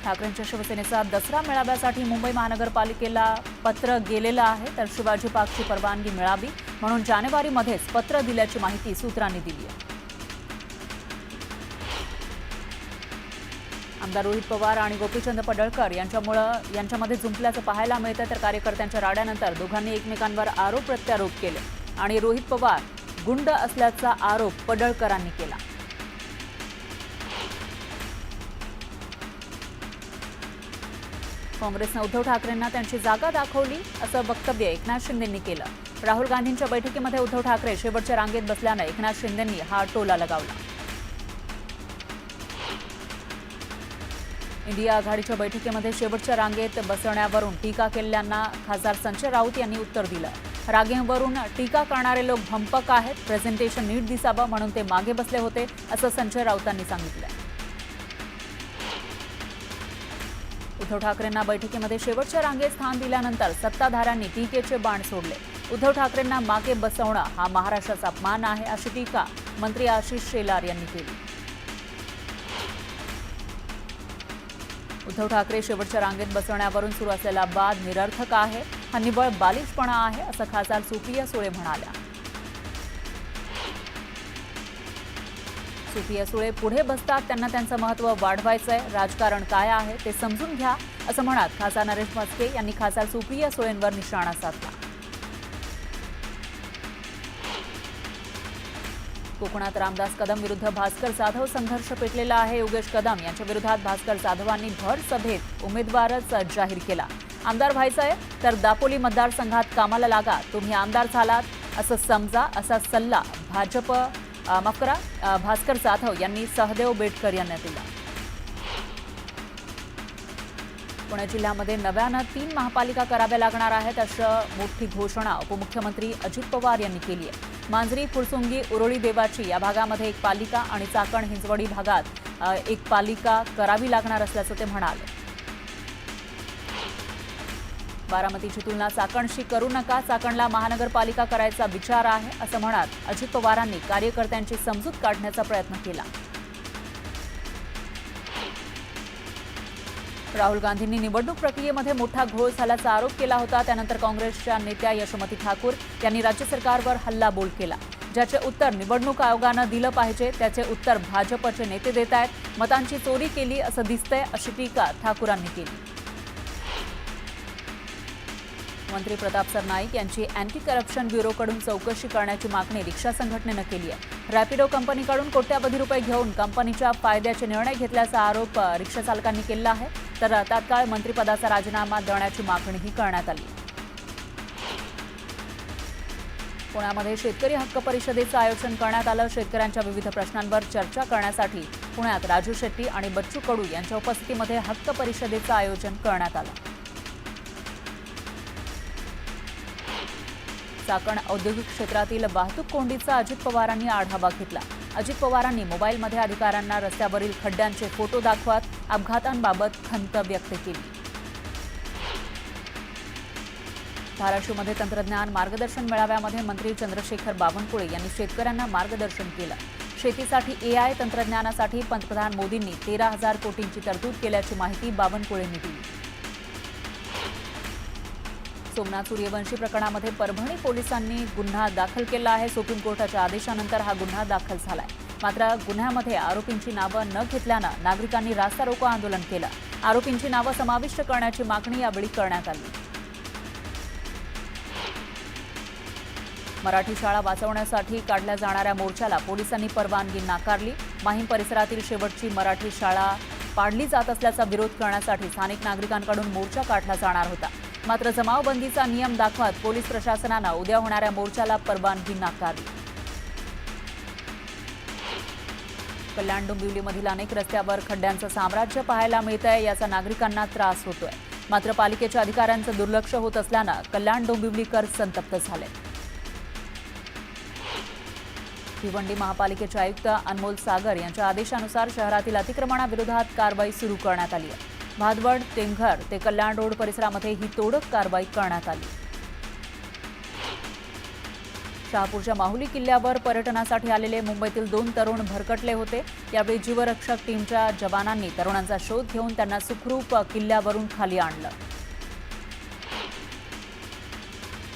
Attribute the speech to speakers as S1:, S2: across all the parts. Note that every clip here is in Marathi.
S1: ठाकरेंच्या शिवसेनेचा दसरा मेळाव्यासाठी मुंबई महानगरपालिकेला पत्र गेलेलं आहे, तर शिवाजी पार्कची परवानगी मिळावी म्हणून जानेवारीमध्येच पत्र दिल्याची माहिती सूत्रांनी दिली आहे. आमदार रोहित पवार आणि गोपीचंद पडळकर यांच्यामध्ये जुंपल्याचं पाहायला मिळतं, तर कार्यकर्त्यांच्या राड्यानंतर दोघांनी एकमेकांवर आरोप प्रत्यारोप केले आणि रोहित पवार गुंड असल्याचा आरोप पडळकरांनी केला. काँग्रेसने उद्धव ठाकरेंना त्यांची जागा दाखवली असं वक्तव्य एकनाथ शिंदेंनी केलं. राहुल गांधींच्या बैठकीमध्ये उद्धव ठाकरे शेवटच्या रांगेत बसल्यानं एकनाथ शिंदेंनी हा टोला लगावला. इंडिया आघाडीच्या बैठकीमध्ये शेवटच्या रांगेत बसण्यावरून टीका केलेल्यांना खासदार संजय राऊत यांनी उत्तर दिलं. रांगेवरून टीका करणारे लोक भंपक आहेत, प्रेझेंटेशन नीट दिसावं म्हणून ते मागे बसले होते असं संजय राऊतांनी सांगितलं. उद्धव ठाकरेंना बैठकीमध्ये शेवटच्या रांगेत स्थान दिल्यानंतर सत्ताधाऱ्यांनी टीकेचे बाण सोडले. उद्धव ठाकरेंना मागे बसवणं हा महाराष्ट्राचा अपमान आहे अशी टीका मंत्री आशिष शेलार यांनी केली. उद्धव ठाकरे शेवटच्या रांगेत बसवण्यावरून सुरू असलेला वाद निरर्थक आहे, हा निव्वळ बालिशपणा आहे असं खासदार सुप्रिया सुळे म्हणाल्या. सुप्रिया सुळे पुढे बसतात, त्यांना त्यांचं महत्त्व वाढवायचंय, राजकारण काय आहे ते समजून घ्या असं म्हणत खासदार नरेश म्हस्के यांनी खासदार सुप्रिया सुळेंवर निशाणा साधला. कोकणात रामदास कदम विरुद्ध भास्कर जाधव संघर्ष पेटलेला आहे. योगेश कदम यांच्या विरोधात भास्कर जाधवांनी भर सभेत उमेदवारच जाहीर केला. आमदार व्हायचंय तर दापोली मतदारसंघात कामाला लागा, तुम्ही आमदार झालात असं समजा असा सल्ला भास्कर जाधव यांनी सहदेव बेटकर यांना दिला. पुणे जिल्ह्यामध्ये नव्यानं 3 महापालिका कराव्या लागणार आहेत अशा मोठी घोषणा उपमुख्यमंत्री अजित पवार यांनी केली आहे. मांजरी, फुरसुंगी, उरोळी देवाची या भागामध्ये एक पालिका आणि चाकण हिंजवडी भागात एक पालिका करावी लागणार असल्याचं ते म्हणाले. बारामतीची तुलना चाकणशी करू नका, चाकणला महानगरपालिका करायचा विचार आहे असं म्हणत अजित पवारांनी कार्यकर्त्यांची समजूत काढण्याचा प्रयत्न केला. राहुल गांधींनी निवडणूक प्रक्रियेमध्ये मोठा घोळ झाल्याचा आरोप केला होता. त्यानंतर काँग्रेसच्या नेत्या यशोमती ठाकूर यांनी राज्य सरकारवर हल्लाबोल केला. ज्याचे उत्तर निवडणूक आयोगानं दिलं पाहिजे त्याचे उत्तर भाजपचे नेते देत आहेत. मतांची चोरी केली असं दिसतंय अशी टीका ठाकूरांनी केली. मंत्री प्रताप सरनाईक यांची अँटी करप्शन ब्युरोकडून चौकशी करण्याची मागणी रिक्षा संघटनेनं केली आहे. रॅपिडो कंपनीकडून कोट्यावधी रुपये घेऊन कंपनीच्या फायद्याचे निर्णय घेतल्याचा आरोप रिक्षा चालकांनी केला आहे. तर तात्काळ मंत्रिपदाचा राजीनामा देण्याची मागणीही करण्यात आली. पुण्यामध्ये शेतकरी हक्क परिषदेचं आयोजन करण्यात आलं. शेतकऱ्यांच्या विविध प्रश्नांवर चर्चा करण्यासाठी पुण्यात राजू शेट्टी आणि बच्चू कडू यांच्या उपस्थितीमध्ये हक्क परिषदेचं आयोजन करण्यात आलं. चाकण औद्योगिक क्षेत्रातील वाहतूक कोंडीचा अजित पवारांनी आढावा घेतला. अजित पवारांनी मोबाईलमध्ये अधिकाऱ्यांना रस्त्यावरील खड्ड्यांचे फोटो दाखवत अपघातांबाबत खंत व्यक्त केली. धाराशिवमध्ये तंत्रज्ञान मार्गदर्शन मेळाव्यामध्ये मंत्री चंद्रशेखर बावनकुळे यांनी शेतकऱ्यांना मार्गदर्शन केलं. शेतीसाठी AI तंत्रज्ञानासाठी पंतप्रधान मोदींनी 13,000 कोटींची तरतूद केल्याची माहिती बावनकुळेंनी दिली. सोमनाथ सूर्यवंशी प्रकरणामध्ये परभणी पोलिसांनी गुन्हा दाखल केला आहे. सुप्रीम कोर्टाच्या आदेशानंतर हा गुन्हा दाखल झालाय. मात्र गुन्ह्यामध्ये आरोपींची नावं न घेतल्यानं नागरिकांनी रास्ता रोको आंदोलन केलं. आरोपींची नावं समाविष्ट करण्याची मागणी यावेळी करण्यात आली. मराठी शाळा वाचवण्यासाठी काढल्या जाणाऱ्या मोर्चाला पोलिसांनी परवानगी नाकारली. माहीम परिसरातील शेवटची मराठी शाळा पाडली जात असल्याचा विरोध करण्यासाठी स्थानिक नागरिकांकडून मोर्चा काढला जाणार होता. मात्र जमावबंदीचा नियम दाखवत पोलीस प्रशासनानं उद्या होणाऱ्या मोर्चाला परवानगी नाकारली. कल्याण डोंबिवलीमधील अनेक रस्त्यावर खड्ड्यांचं साम्राज्य पाहायला मिळतंय. याचा नागरिकांना त्रास होतोय. मात्र पालिकेच्या अधिकाऱ्यांचं दुर्लक्ष होत असल्यानं कल्याण डोंबिवलीकर संतप्त झाले. भिवंडी महापालिकेचे आयुक्त अनमोल सागर यांच्या आदेशानुसार शहरातील अतिक्रमणाविरोधात कारवाई सुरू करण्यात आली आहे. भादवड, टेंघर ते कल्याण रोड परिसरामध्ये ही तोडक कारवाई करण्यात आली. शहापूरच्या माहुली किल्ल्यावर पर्यटनासाठी आलेले मुंबईतील 2 तरुण भरकटले होते। यावेळी जीवरक्षक टीमच्या जवानांनी तरुणांचा शोध घेऊन त्यांना सुखरूप किल्ल्यावरून खाली आणलं।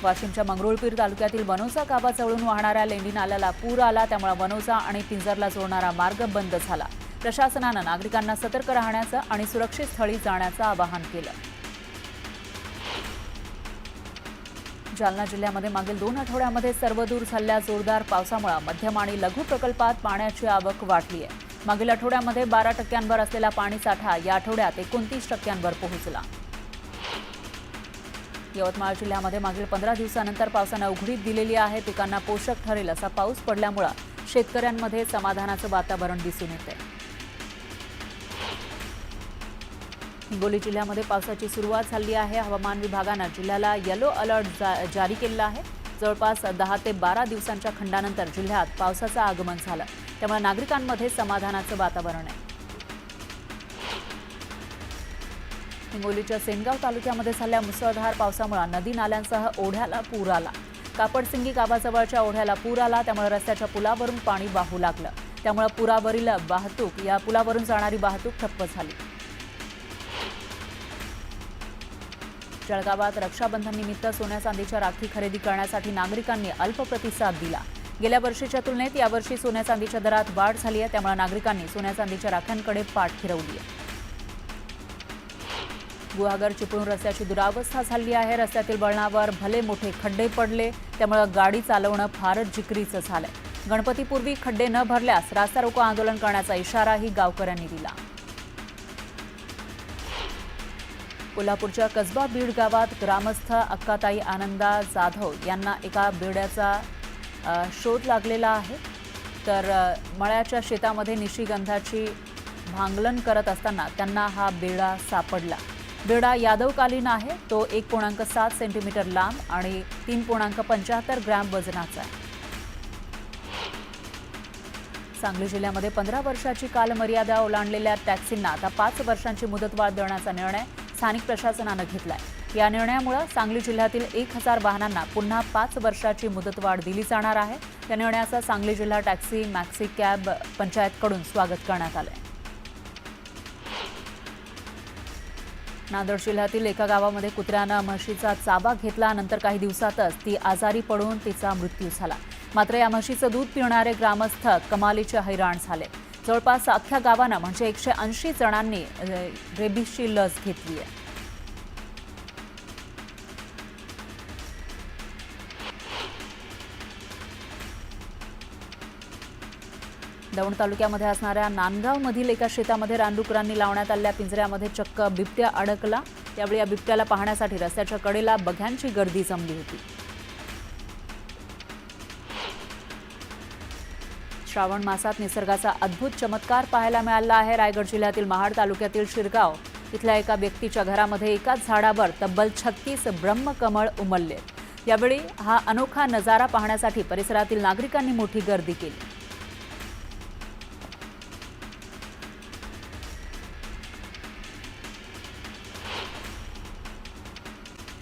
S1: वाशिमच्या मंगरुळपीर तालुक्यातील वनोसा गावा जवळून वाहणाऱ्या लेंडी नाल्याला पूर आला, त्यामुळे वनोसा आणि पिंजरला जोडणारा मार्ग बंद झाला। प्रशासनानं नागरिकांना सतर्क राहण्याचं आणि सुरक्षित स्थळी जाण्याचं आवाहन केलं। जालना जिल्ह्यामध्ये मागील 2 आठवड्यामध्ये सर्वदूर झालेल्या जोरदार पावसामुळे मध्यम आणि लघु प्रकल्पात पाण्याची आवक वाढली आहे। मागील आठवड्यामध्ये 12% असलेला पाणीसाठा या आठवड्यात 29% पोहोचला। यवतमाळ जिल्ह्यामध्ये मागील 15 दिवसानंतर पावसानं उघडीप दिलेली आहे। पिकांना पोषक ठरेल असा पाऊस पडल्यामुळे शेतकऱ्यांमध्ये समाधानाचं वातावरण दिसून येते। हिंगोली जिल्ह्यामध्ये पावसाची सुरुवात झाली आहे। हवामान विभागानं जिल्ह्याला येलो अलर्ट जारी केला आहे। जवळपास 10 ते 12 दिवसांच्या खंडानंतर जिल्ह्यात पावसाचं आगमन झालं, त्यामुळे नागरिकांमध्ये समाधानाचं वातावरण आहे। हिंगोलीच्या सेनगाव तालुक्यामध्ये झालेल्या मुसळधार पावसामुळे नदी नाल्यांसह ओढ्याला पूर आला। कापडसिंगी गावाजवळच्या ओढ्याला पूर आला, त्यामुळे रस्त्याच्या पुलावरून पाणी वाहू लागलं, त्यामुळे पुलावरून जाणारी वाहतूक ठप्प झाली। जळगावात रक्षाबंधन निमित्त सोन्या चांदीच्या राखी खरेदी करण्यासाठी नागरिकांनी अल्प प्रतिसाद दिला। गेल्या वर्षीच्या तुलनेत यावर्षी सोन्या चांदीच्या दरात वाढ झाली आहे, त्यामुळे नागरिकांनी सोन्या चांदीच्या राख्यांकडे पाठ फिरवली आहे। गुहागर चिपळूण रस्त्याची दुरावस्था झाली आहे। रस्त्यातील वळणावर भले मोठे खड्डे पडले, त्यामुळे गाडी चालवणं फारच जिकरीचं झालंय। गणपतीपूर्वी खड्डे न भरल्यास रास्ता रोको आंदोलन करण्याचा इशाराही गावकऱ्यांनी दिला। कोल्हापूरच्या कसबा बीड गावात ग्रामस्थ अक्काताई आनंदा जाधव यांना एका बेड्याचा शोध लागलेला आहे। तर मळ्याच्या शेतामध्ये निशिगंधाची भांगलन करत असताना त्यांना हा बेडा सापडला। बेडा यादवकालीन आहे। तो 1.7 सेंटीमीटर लांब आणि 3.75 ग्रॅम वजनाचा आहे। सांगली जिल्ह्यामध्ये 15 वर्षाची कालमर्यादा ओलांडलेल्या टॅक्सींना आता 5 वर्षांची मुदतवाढ देण्याचा निर्णय स्थानिक प्रशासनानं घेतलाय। या निर्णयामुळे सांगली जिल्ह्यातील 1000 वाहनांना पुन्हा 5 वर्षाची मुदतवाढ दिली जाणार आहे। या निर्णयाचं सांगली जिल्हा टॅक्सी मॅक्सी कॅब पंचायतकडून स्वागत करण्यात आलंय। नांदेड जिल्ह्यातील एका गावामध्ये कुत्र्यानं म्हशीचा चाबा घेतला, नंतर काही दिवसातच ती आजारी पडून तिचा मृत्यू झाला। मात्र या म्हशीचं दूध पिणारे ग्रामस्थ कमालीचे हैराण झाले। जवळपास अख्ख्या गावानं म्हणजे 180 जणांनी रेबीजची लस घेतली आहे। दौंड तालुक्यामध्ये असणाऱ्या नांदगावमधील एका शेतामध्ये रानडुकरांनी लावण्यात आलेल्या पिंजऱ्यामध्ये चक्क बिबट्या अडकला। त्यावेळी या बिबट्याला पाहण्यासाठी रस्त्याच्या कडेला बघ्यांची गर्दी जमली होती। श्रावण मासात निसर्गाचा अद्भुत चमत्कार पाहायला मिळाला आहे। रायगड जिल्ह्यातील महाड तालुक्यातील शिरगाव इथल्या एका व्यक्तीच्या घरामध्ये एकाच झाडावर तब्बल 36 ब्रह्मकमळ उमलले। यावेळी हा अनोखा नजारा पाहण्यासाठी परिसरातील नागरिकांनी मोठी गर्दी केली।